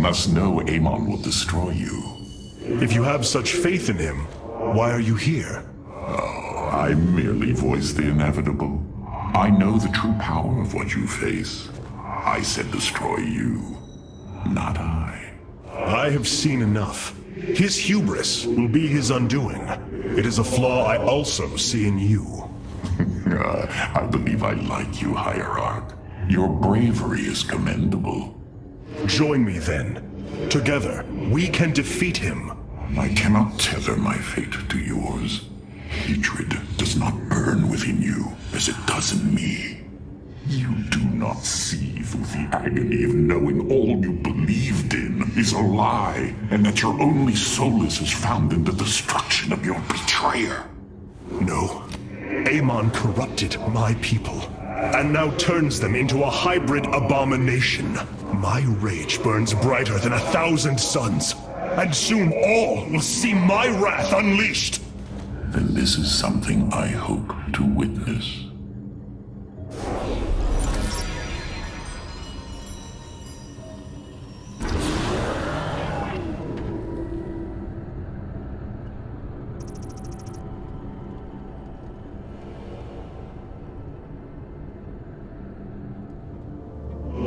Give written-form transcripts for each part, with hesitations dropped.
must know Amon will destroy you. If you have such faith in him, why are you here? I merely voice the inevitable. I know the true power of what you face. I said destroy you, not I. I have seen enough. His hubris will be his undoing. It is a flaw I also see in you. I believe I like you, Hierarch. Your bravery is commendable. Join me then. Together, we can defeat him. I cannot tether my fate to yours. Hatred does not burn within you as it does in me. You do not see through the agony of knowing all you believed in is a lie, and that your only solace is found in the destruction of your betrayer. No. Amon corrupted my people, and now turns them into a hybrid abomination. My rage burns brighter than 1,000 suns, and soon all will see my wrath unleashed. Then this is something I hope to witness.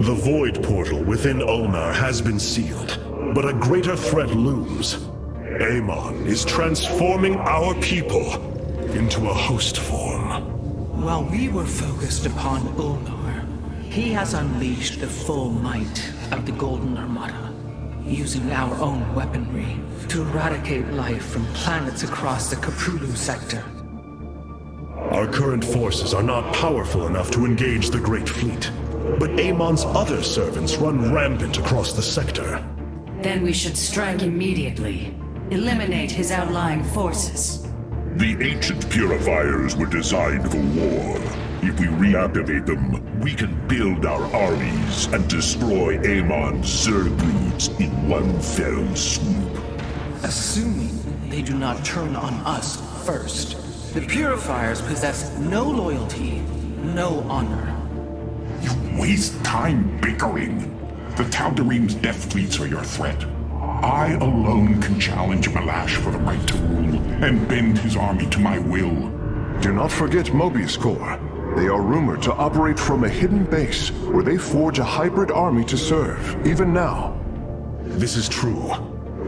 The Void Portal within Ulnar has been sealed, but a greater threat looms. Amon is transforming our people into a host form. While we were focused upon Ulnar, he has unleashed the full might of the Golden Armada, using our own weaponry to eradicate life from planets across the Caprulu sector. Our current forces are not powerful enough to engage the Great Fleet, but Amon's other servants run rampant across the sector. Then we should strike immediately. Eliminate his outlying forces. The ancient purifiers were designed for war. If we reactivate them, we can build our armies and destroy Amon's Zerglings in one fell swoop. Assuming they do not turn on us first. The Purifiers possess no loyalty, no honor. You waste time bickering. The Tal'Darim's death fleets are your threat. I alone can challenge Malash for the right to rule and bend his army to my will. Do not forget Mobius Corps. They are rumored to operate from a hidden base where they forge a hybrid army to serve, even now. This is true,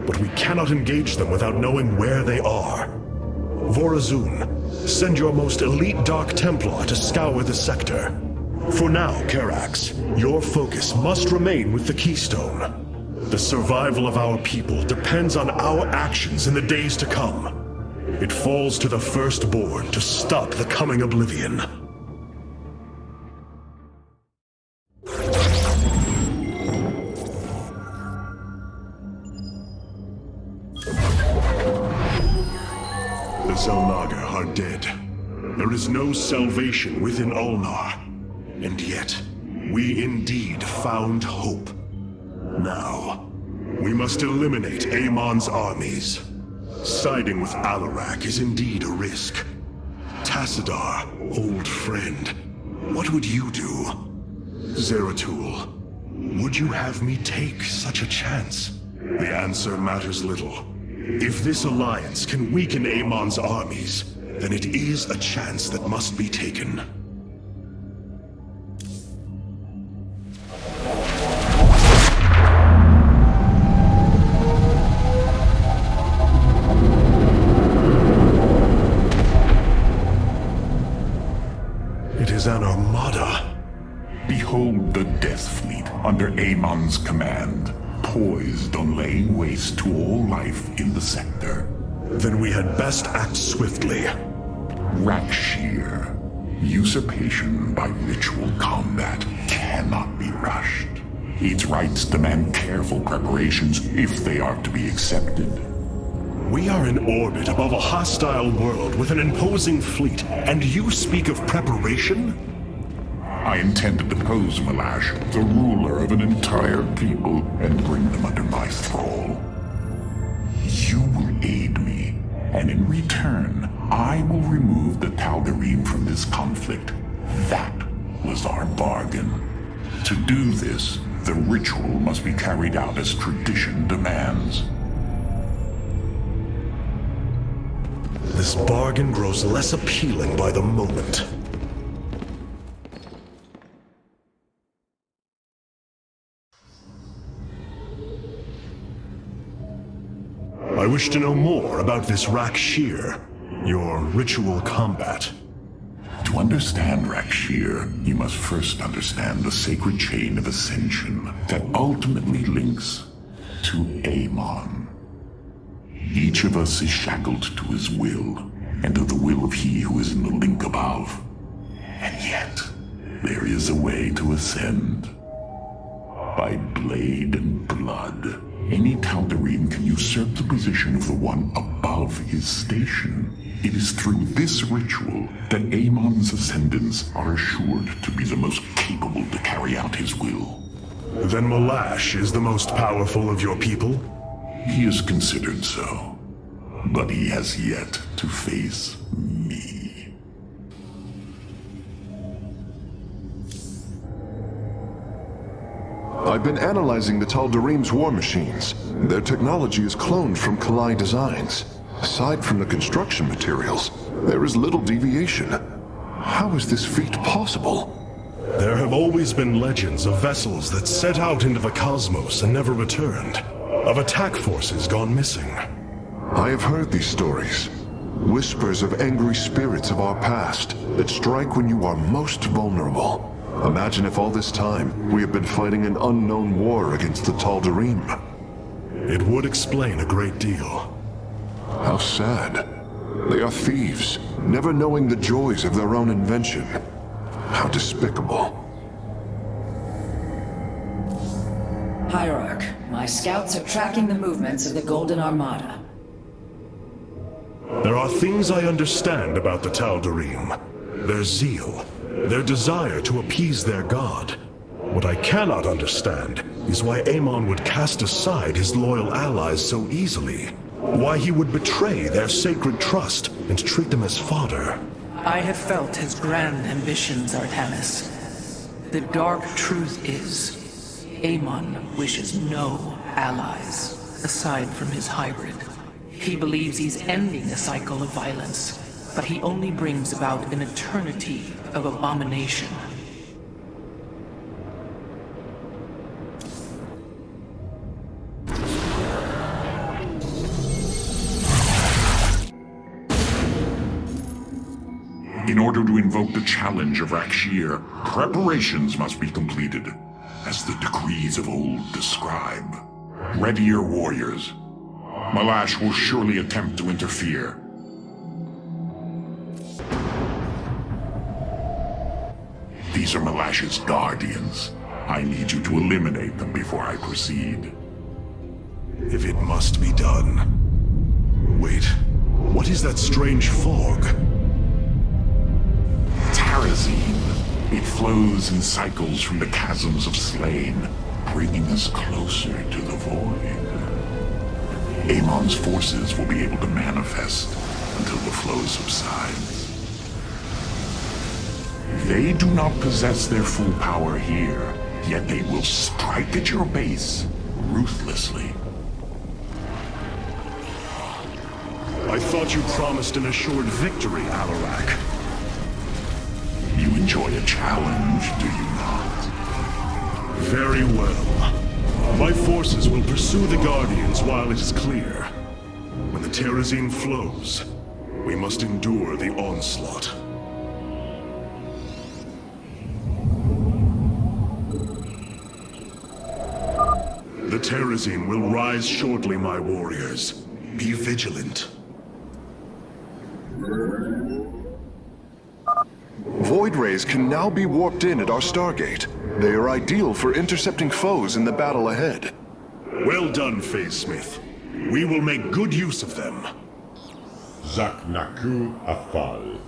but we cannot engage them without knowing where they are. Vorazun, send your most elite Dark Templar to scour the sector. For now, Karax, your focus must remain with the Keystone. The survival of our people depends on our actions in the days to come. It falls to the Firstborn to stop the coming oblivion. The Xel'Naga are dead. There is no salvation within Ulnar. And yet, we indeed found hope. Now, we must eliminate Amon's armies. Siding with Alarak is indeed a risk. Tassadar, old friend, what would you do? Zeratul, would you have me take such a chance? The answer matters little. If this alliance can weaken Amon's armies, then it is a chance that must be taken. An armada. Behold the Death Fleet under Amon's command, poised on laying waste to all life in the sector. Then we had best act swiftly. Rakshir. Usurpation by ritual combat cannot be rushed. Its rites demand careful preparations if they are to be accepted. We are in orbit above a hostile world with an imposing fleet, and you speak of preparation? I intend to depose Malash, the ruler of an entire people, and bring them under my thrall. You will aid me, and in return, I will remove the Tal'Darim from this conflict. That was our bargain. To do this, The ritual must be carried out as tradition demands. This bargain grows less appealing by the moment. I wish to know more about this Rakshir, your ritual combat. To understand Rakshir, you must first understand the sacred chain of ascension that ultimately links to Amon. Each of us is shackled to his will, and to the will of he who is in the link above. And yet, there is a way to ascend. By blade and blood, any Tal'Darim can usurp the position of the one above his station. It is through this ritual that Amon's ascendants are assured to be the most capable to carry out his will. Then Malash is the most powerful of your people? He is considered so, but he has yet to face me. I've been analyzing the Tal'Darim's war machines. Their technology is cloned from Kalai designs. Aside from the construction materials, there is little deviation. How is this feat possible? There have always been legends of vessels that set out into the cosmos and never returned. Of attack forces gone missing. I have heard these stories. Whispers of angry spirits of our past that strike when you are most vulnerable. Imagine if all this time we have been fighting an unknown war against the Tal'Darim. It would explain a great deal. How sad. They are thieves, never knowing the joys of their own invention. How despicable. Hierarch, my scouts are tracking the movements of the Golden Armada. There are things I understand about the Tal'Darim. Their zeal, their desire to appease their god. What I cannot understand is why Amon would cast aside his loyal allies so easily. Why he would betray their sacred trust and treat them as fodder. I have felt his grand ambitions, Artanis. The dark truth is, Amon wishes no allies, aside from his hybrid. He believes he's ending a cycle of violence, but he only brings about an eternity of abomination. In order to invoke the challenge of Rakshir, preparations must be completed, as the decrees of old describe. Ready your warriors. Malash will surely attempt to interfere. These are Malash's guardians. I need you to eliminate them before I proceed. If it must be done. Wait, what is that strange fog? Terrazine. It flows in cycles from the chasms of slain, bringing us closer to the void. Amon's forces will be able to manifest until the flow subsides. They do not possess their full power here, yet they will strike at your base ruthlessly. I thought you promised an assured victory, Alarak. You enjoy a challenge, do you not? Very well. My forces will pursue the Guardians while it is clear. When the Terrazine flows, we must endure the onslaught. The Terrazine will rise shortly, my warriors. Be vigilant. Void rays can now be warped in at our Stargate. They are ideal for intercepting foes in the battle ahead. Well done, Phase-Smith. We will make good use of them. Zaknaku Afal.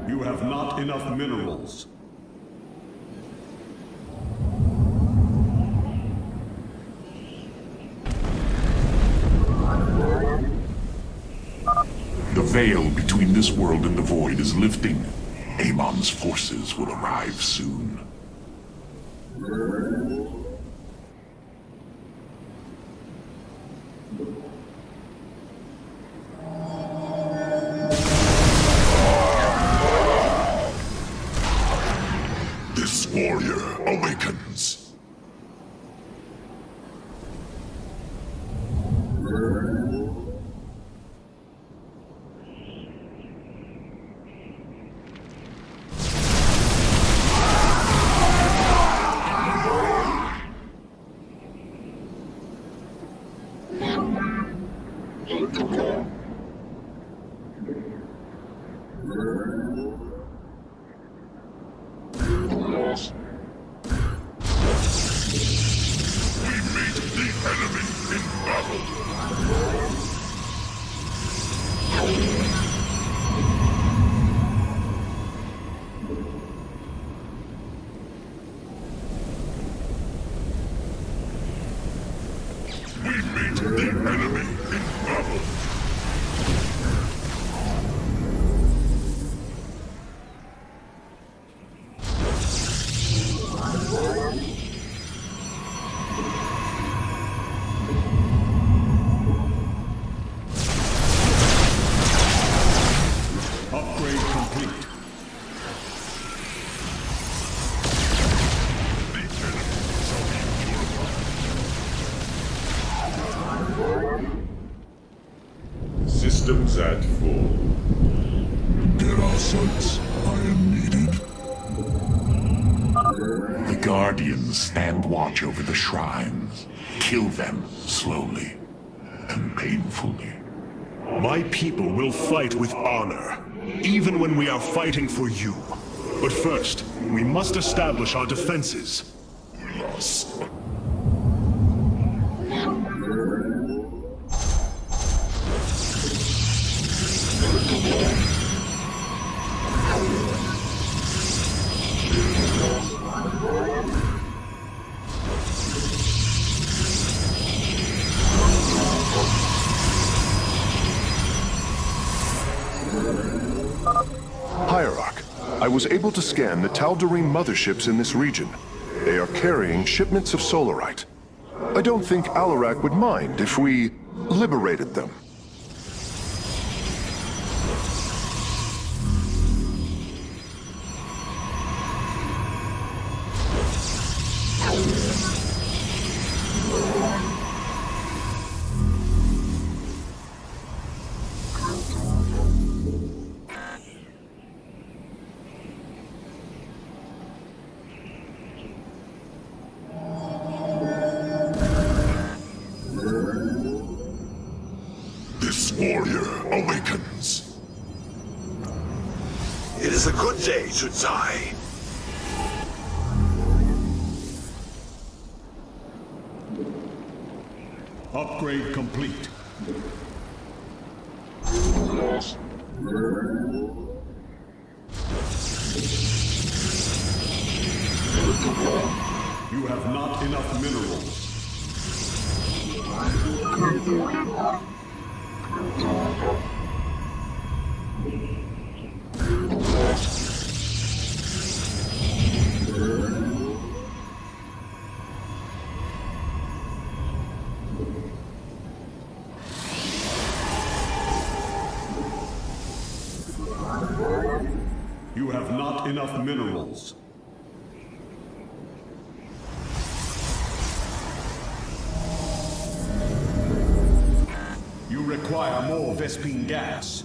You have not enough minerals. The veil between this world and the void is lifting. Amon's forces will arrive soon. This warrior awakens. Systems at full. Get our sights. I am needed. The Guardians stand watch over the shrines. Kill them slowly and painfully. My people will fight with honor, even when we are fighting for you. But first, we must establish our defenses. Lost. Hierarch, I was able to scan the Tal'Darim motherships in this region. They are carrying shipments of solarite. I don't think Alarak would mind if we liberated them. This warrior awakens. It is a good day to die. Upgrade complete. You have not enough minerals. You have not enough minerals. You require more Vespine gas.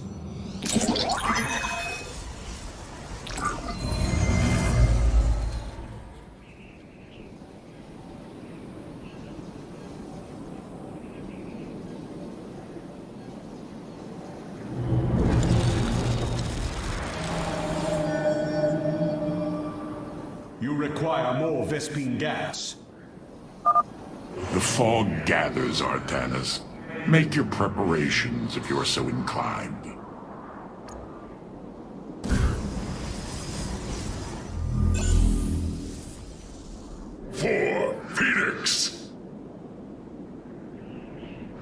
You require more Vespine gas. The fog gathers, Artanis. Make your preparations if you are so inclined. For Phoenix!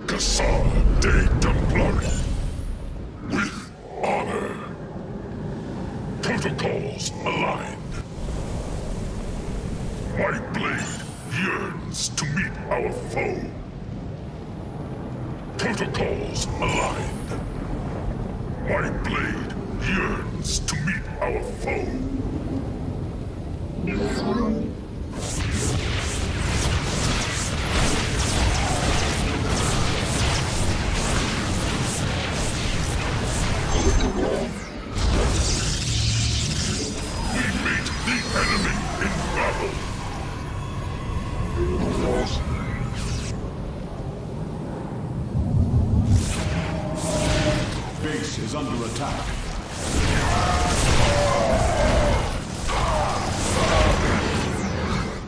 Cassandra de Templari. With honor. Protocol. to meet our foe. Protocols aligned. My blade yearns to meet our foe. We meet the enemy in battle. Base is under attack.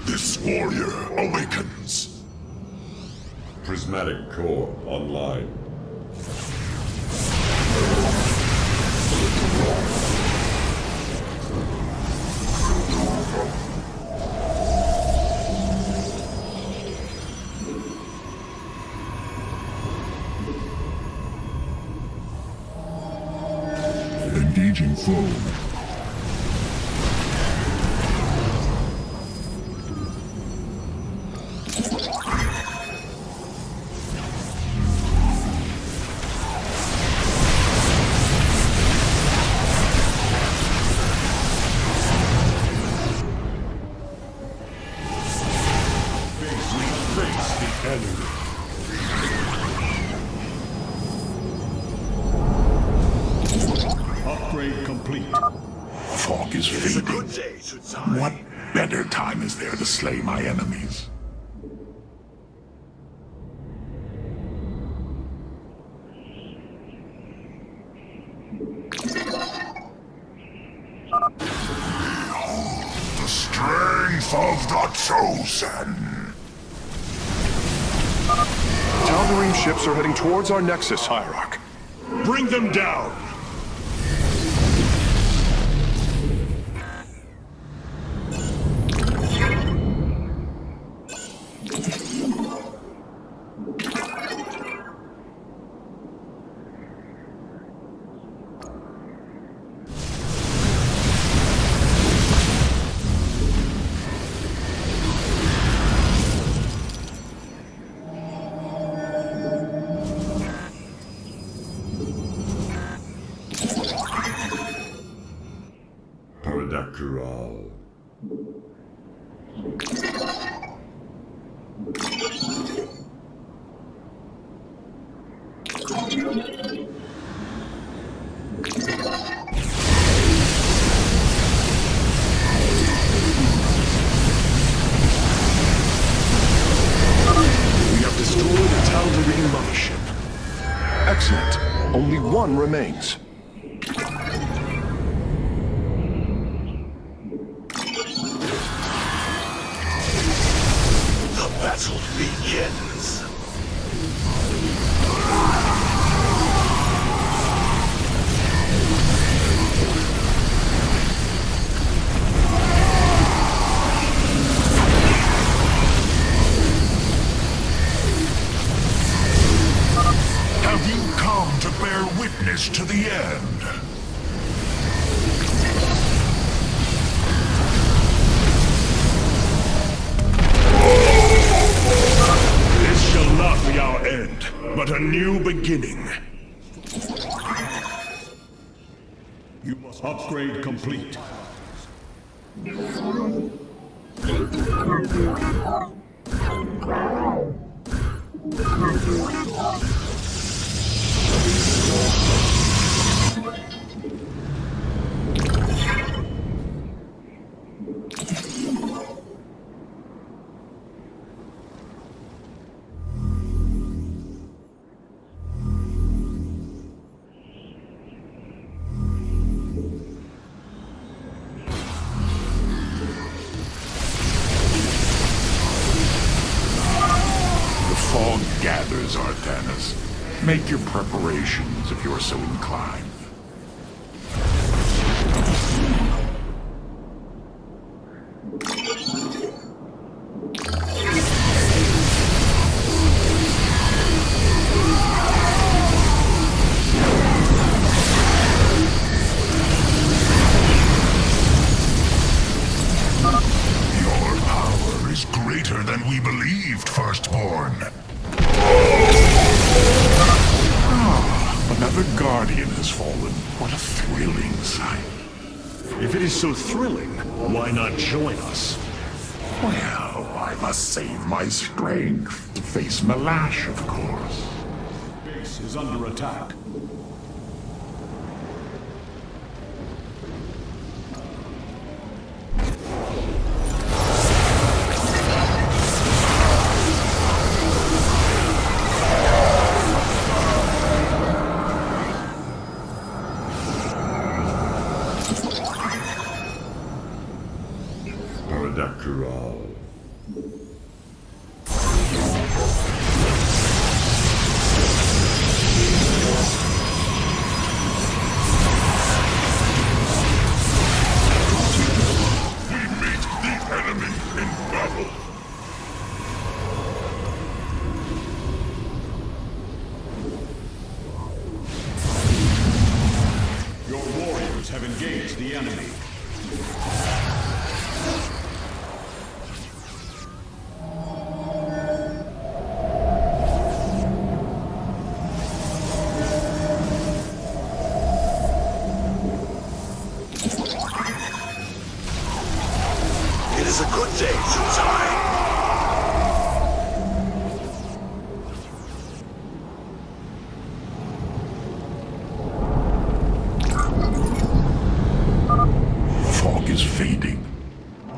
This warrior awakens. Prismatic core online. Engaging foe. Face the enemy. Upgrade complete. Fog is It is a fading. good day, Sudzai. What better time is there to slay my enemies? The strength of the chosen. Tal'Darim ships are heading towards our nexus, Hierarch. Bring them down! Paradactyral. We have destroyed a Tal'Darim mothership. Excellent. Only one remains. The battle begins. Have you come to bear witness to the end? This shall not be our end, but a new beginning. You must upgrade complete. Fog gathers, Artanis. Make your preparations if you're so inclined. Your power is greater than we believed. lost firstborn. Another guardian has fallen. What a thrilling sight. If it is so thrilling, why not join us? Well, I must save my strength to face Malash, of course. Base is under attack. Your warriors have engaged the enemy. It is a good day, Shutai. Fog is fading.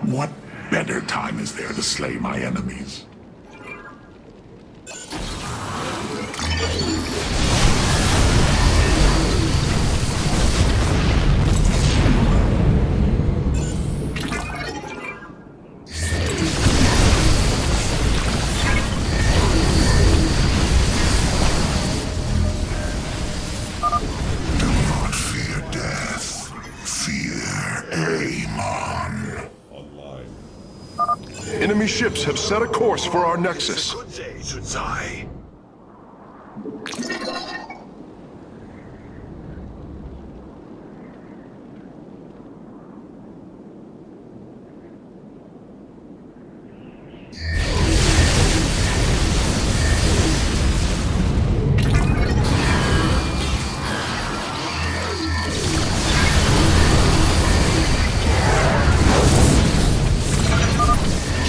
What better time is there to slay my enemies? Do not fear death. Fear Amon. Enemy ships have set a course for our It nexus. is a good day, Shutai.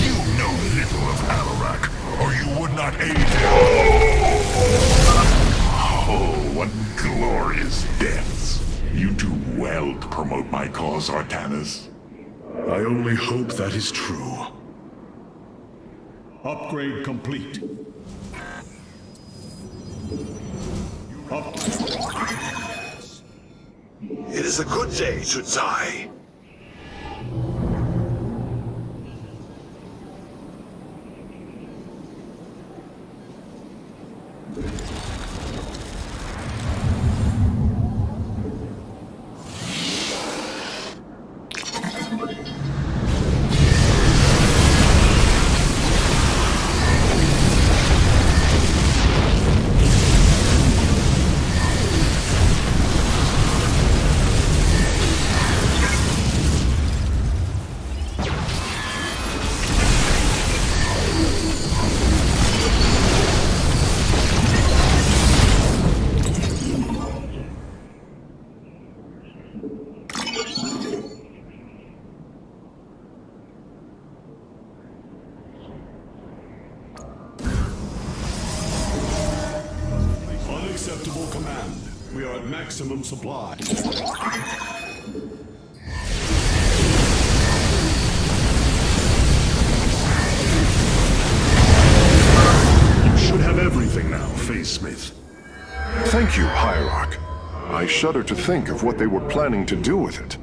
You know little of Alarak, or you would not aid him. Oh, what glorious deaths. You do well to promote my cause, Artanis. I only hope that is true. Upgrade complete. It is a good day, Shutai. Unacceptable command. We are at maximum supply. You should have everything now, Face Smith. Thank you, Hierarch. I shudder to think of what they were planning to do with it.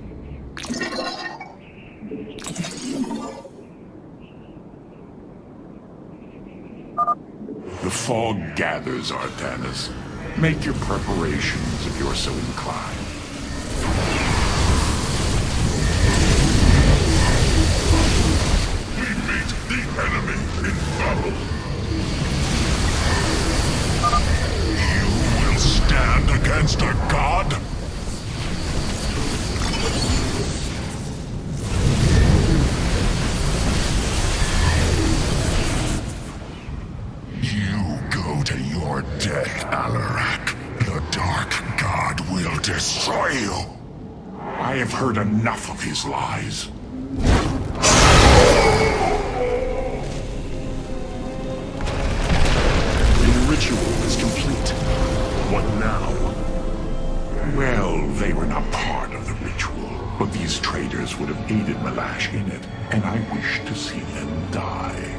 The fog gathers, Artanis. Make your preparations if you're so inclined. We meet the enemy in battle. You will stand against a god? Go to your death, Alarak. The Dark God will destroy you. I have heard enough of his lies. The ritual is complete. What now? Well, they were not part of the ritual, but these traitors would have aided Malash in it, and I wish to see them die.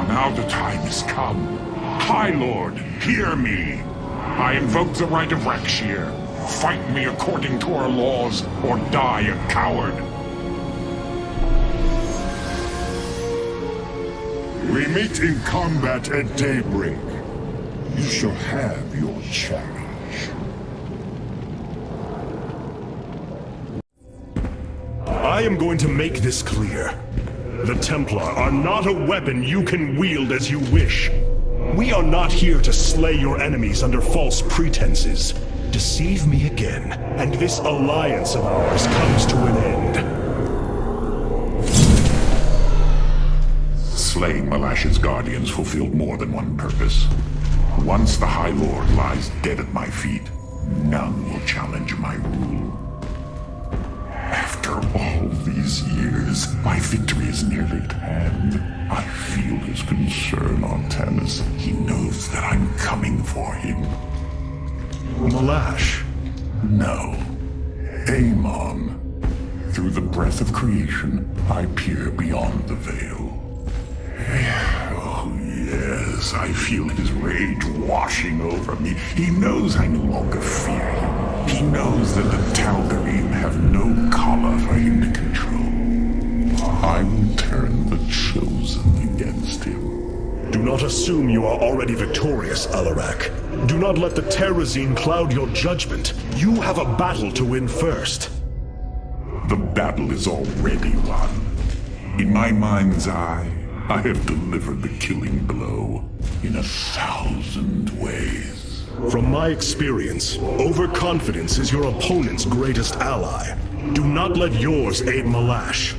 Now the time has come. High Lord, hear me. I invoke the right of Rakshir. Fight me according to our laws, or die a coward. We meet in combat at daybreak. You shall have your challenge. I am going to make this clear. The Templar are not a weapon you can wield as you wish. We are not here to slay your enemies under false pretenses. Deceive me again, and this alliance of ours comes to an end. Slaying Malash's guardians fulfilled more than one purpose. Once the High Lord lies dead at my feet, none will challenge my rule. After all these years, my victory is nearly at hand. I feel his concern, Artanis. He knows that I'm coming for him. Malash? No. Amon. Through the breath of creation, I peer beyond the veil. Oh, yes, I feel his rage washing over me. He knows I no longer fear him. He knows that the Tal'Darim have no collar for him to control. I will turn the Chosen against him. Do not assume you are already victorious, Alarak. Do not let the Terrazine cloud your judgment. You have a battle to win first. The battle is already won. In my mind's eye, I have delivered the killing blow in 1,000 ways. From my experience, overconfidence is your opponent's greatest ally. Do not let yours aid Malash.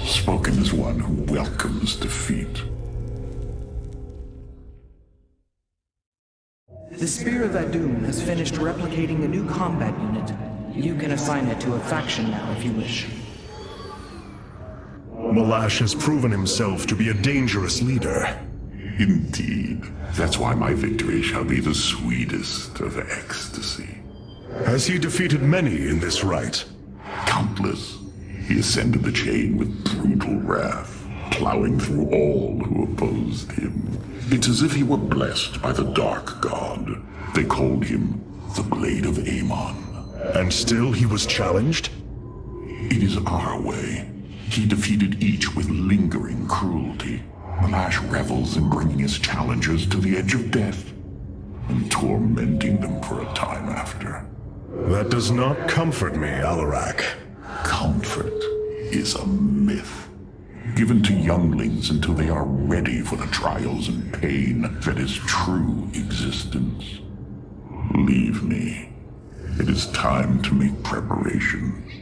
Spoken as one who welcomes defeat. The Spear of Adun has finished replicating a new combat unit. You can assign it to a faction now if you wish. Malash has proven himself to be a dangerous leader. Indeed. That's why my victory shall be the sweetest of ecstasy. Has he defeated many in this rite? Countless. He ascended the chain with brutal wrath, plowing through all who opposed him. It's as if he were blessed by the Dark God. They called him the Blade of Amon. And still he was challenged? It is our way. He defeated each with lingering cruelty. Malash revels in bringing his challengers to the edge of death and tormenting them for a time after. That does not comfort me, Alarak. Comfort is a myth, given to younglings until they are ready for the trials and pain that is true existence. Leave me. It is time to make preparations.